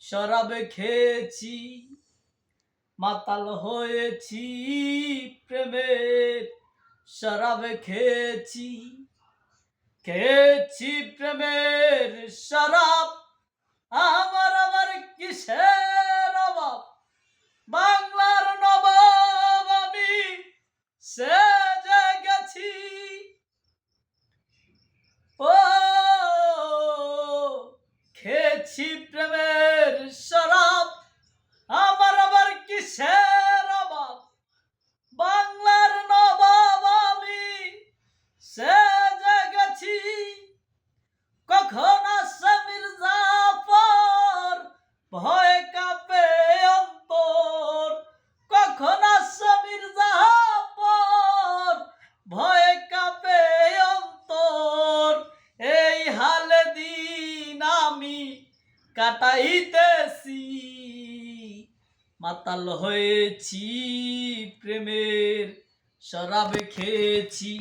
শরাব খেয়েছি, মাতাল হয়েছি প্রেমের শরাব খেয়েছি, খেয়েছি প্রেমের শরাব। আমার কিসের অভাব, বাংলার নবাব আমি সেজে গেছি। ও খেয়েছি প্রেমের শরাব, আমার কিসের অভাব, বাংলার নবাব আমি সেজে গেছি। কখন আসে মির্জাফর, ভয়ে কাঁপে অন্তর। কখন আসে মির্জাফর, ভয়ে কাঁপে অন্তর। এই হালে দিন আমি কাটাইতেছি, মাতাল হয়েছি প্রেমের শরাব খেয়েছি।